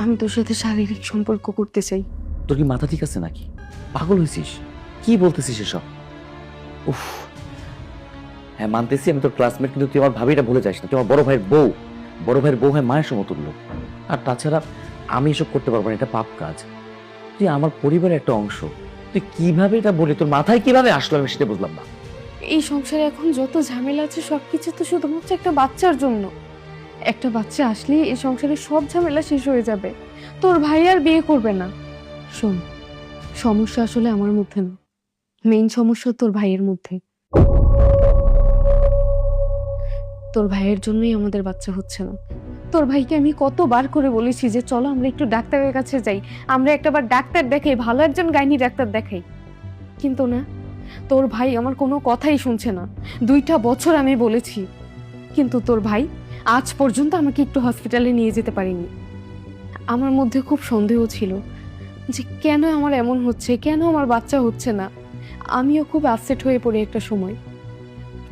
আমি তোর সাথে শারীরিক সম্পর্ক করতে চাই। তোর কি মাথা ঠিক আছে নাকি? পাগল হয়েছিস? কি বলতেছিস এসব? উফ, হ্যাঁ মানতেছি আমি তোর ক্লাসমেট, কিন্তু তুই আমার ভাবিটা ভুলে যাস না। তুই আমার বড় ভাইয়ের বউ, বড় ভাইয়ের বউ হয় মায়ের সমতুল্য। আর তাছাড়া আমি এসব করতে পারবো না, এটা পাপ কাজ। তুই আমার পরিবারের একটা অংশ, তুই কিভাবে এটা বলি? তোর মাথায় কিভাবে আসলো আমি সেটা বুঝলাম না। এই সংসারে এখন যত ঝামেলা আছে সবকিছু তো শুধুমাত্র একটা বাচ্চার জন্য। একটা বাচ্চা আসলে এই সংসারে সব ঝামেলা শেষ হয়ে যাবে। তোর ভাই আর বিয়ে করবে না। শোন, সমস্যা আসলে আমার মধ্যে না, মেইন সমস্যা তোর ভাইয়ের মধ্যে। তোর ভাইয়ের জন্যই আমাদের বাচ্চা হচ্ছে না। তোর ভাইকে আমি কতবার করে বলেছি যে চলো আমরা একটু ডাক্তারের কাছে যাই, আমরা একটাবার ডাক্তার দেখাই, ভালো একজন গাইনি ডাক্তার দেখাই। কিন্তু না, তোর ভাই আমার কোনো কথাই শুনছে না। 2টা বছর আমি বলেছি, কিন্তু তোর ভাই আজ পর্যন্ত আমাকে একটু হসপিটালে নিয়ে যেতে পারেনি। আমার মধ্যে খুব সন্দেহ ছিল যে কেন আমার এমন হচ্ছে, কেন আমার বাচ্চা হচ্ছে না। আমিও খুব আপসেট হয়ে পড়ি একটা সময়।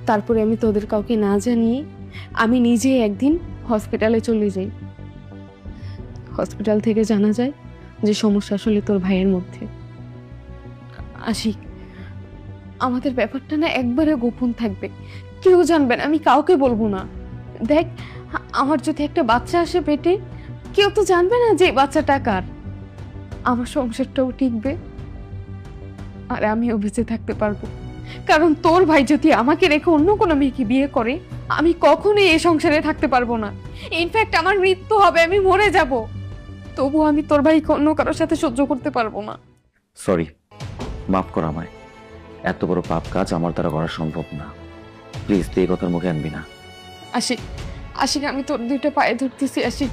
তারপরে আমি তোদের কাউকে না জানিয়ে আমি নিজে একদিন হসপিটালে চলে যাই। হসপিটাল থেকে জানা যায় যে সমস্যা আসলে তোর ভাইয়ের মধ্যে। আশিক, আমাদের ব্যাপারটা না একবারে গোপন থাকবে, কেউ জানবে না, আমি কাউকে বলবো না। দেখ, আমার যদি একটা বাচ্চা আসে পেটে, কেউ তো জানবে না যে বাচ্চাটা কার। আমার সংসারটাও টিকবে আর আমিও বেঁচে থাকতে পারবো। কারণ তোর ভাই যদি আমাকে রেখে অন্য কোনো মেয়েকে বিয়ে করে, আমি কখনোই এই সংসারে থাকতে পারবো না। ইনফ্যাক্ট আমার মৃত্যু হবে, আমি মরে যাব। তবু আমি তোর ভাইকে অন্য কারোর সাথে সহ্য করতে পারবো না। সরি, মাফ কর আমায়। এত বড় পাপ কাজ আমার দ্বারা করা সম্ভব না। প্লিজ তুই এই কথার মুখে আনবি না। আশিক, আশিক, আমি তোর 2টা পায়ে ধরতেছি। আশিক,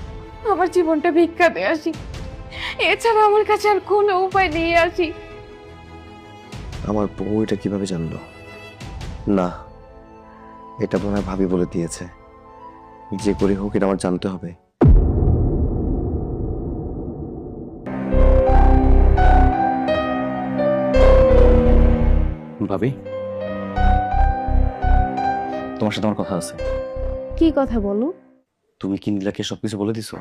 আমার জীবনটা ভিক্ষা দে আশিক, এছাড়া আমার কাছে আর কোনো উপায় নেই। আশিক, আমার বউ এটা কিভাবে জানলো? না, এটা মনে হয় ভাবি বলে দিয়েছে। যে করে হোক এটা আমার জানতে হবে। ভাবি, তোমার সাথে আমার কথা আছে। কি কথা বলো? তুমি কি নীলাকে সবকিছু বলে দিছো?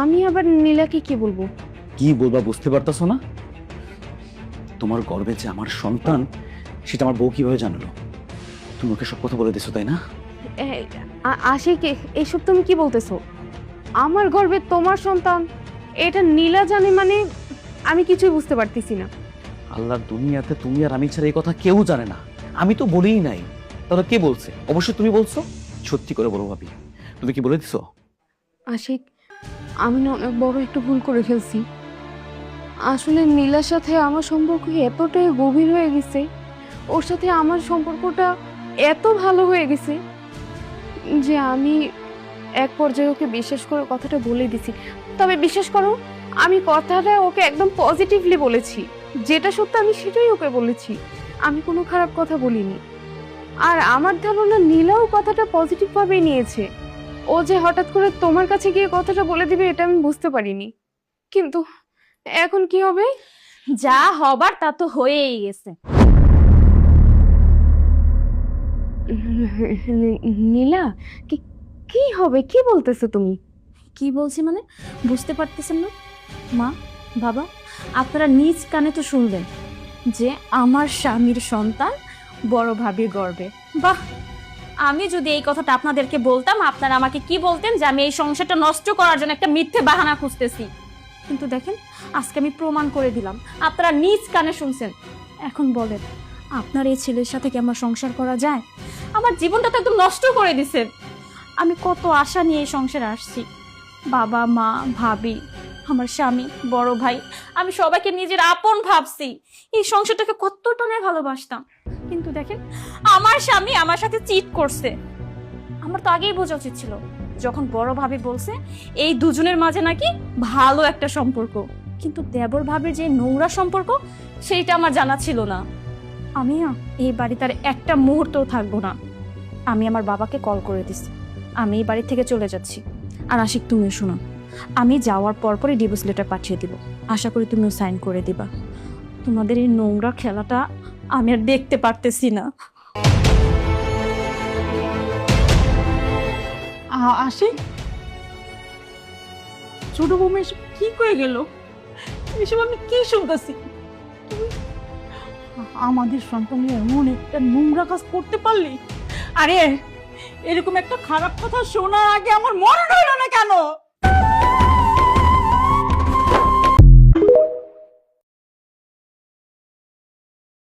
আমি আবার নীলাকে কি বলবো? কি বলবা বুঝতে পারতাছো না? তোমার গর্ভে যে আমার সন্তান, সেটা আমার বউ কিভাবে জানলো? তুমি ওকে সব কথা বলে দিছো, তাই না? আশিক, এসব তুমি কি বলতেছো? আমার গর্ভে তোমার সন্তান, এটা নীলা জানে মানে? আমি কিছুই বুঝতে পারতেছি না। আল্লাহর দুনিয়াতে তুমি আর আমি ছাড়া এই কথা কেউ জানে না। আমি তো বলিই নাই, তাহলে কে বলছে? অবশ্যই তুমি বলছো। সত্যি করে বলো ভাবি, তুমি কি বলে দিছো? আশিক, আমি না অনেক বড় একটা ভুল করে ফেলছি। আসলে নীলার সাথে আমার সম্পর্ক এতটাই গভীর হয়ে গেছে, ওর সাথে আমার সম্পর্কটা এত ভালো হয়ে গেছে যে আমি এক পর্যায়ে ওকে বিশ্বাস করে কথাটা বলে দিছি। তবে বিশ্বাস করো, আমি কথাটা ওকে একদম পজিটিভলি বলেছি, যেটা সত্য আমি সেটাই ওকে বলেছি। আমি কোনো খারাপ কথা বলিনি। আর আমার ধারণা নীলাও কথাটা পজিটিভ ভাবেই নিয়েছে। ও যে হঠাৎ করে তোমার কাছে গিয়ে কথাটা বলে দিবে এটা আমি বুঝতে পারিনি। কিন্তু এখন কি হবে? যা হবার তা তো হয়েই গেছে। নীলা, কি কি হবে? কি বলতেছো তুমি? কি বলছি মানে বুঝতে পারতেছেন না? মা, বাবা, আপনারা নিজ কানে তো শুনলেন যে আমার স্বামীর সন্তান বড় ভাবির গর্ভে। বাহ, আমি যদি এই কথাটা আপনাদেরকে বলতাম, আপনারা আমাকে কি বলতেন? যে আমি এই সংসারটা নষ্ট করার জন্য একটা মিথ্যে বাহানা খুঁজতেছি। কিন্তু দেখেন, আজকে আমি প্রমাণ করে দিলাম, আপনারা নিজ কানে শুনছেন। এখন বলেন, আপনার এই ছেলের সাথে কি আমার সংসার করা যায়? আমার জীবনটা তো একদম নষ্ট করে দিছেন। আমি কত আশা নিয়ে এই সংসারে আসছি। বাবা, মা, ভাবি, আমার স্বামী, বড় ভাই, আমি সবাইকে নিজের আপন ভাবছি। এই সংসারটাকে কতটা না ভালোবাসতাম। কিন্তু দেখেন, আমার স্বামী আমার সাথে চিট করছে। আমার তো আগেই বোঝা উচিত ছিল, যখন বড় ভাবি বলছে এই দুজনের মাঝে নাকি ভালো একটা সম্পর্ক। কিন্তু দেবর ভাবির যে নোংরা সম্পর্ক, সেইটা আমার জানা ছিল না। আমি এই বাড়িতে আর একটা মুহূর্তও থাকবো না। আমি আমার বাবাকে কল করে দিছি, আমি এই বাড়ি থেকে চলে যাচ্ছি। আর আশিক, তুমিও শোনো, আমি যাওয়ার পরপরই ডিভোর্স লেটার পাঠিয়ে দিব। আশা করি তুমিও সাইন করে দিবা। তোমাদের এই নোংরা খেলাটা আমি আর দেখতে পারতেছি না। আশিক, ছোট বৌমা এসব কি কয়ে গেল? এসব আমি কি শুনতেছি? আমাদের সন্তানের এমন একটা নোংরা কাজ করতে পারলি? আরে এরকম একটা খারাপ কথা শোনার আগে আমার মনে হইল না কেন?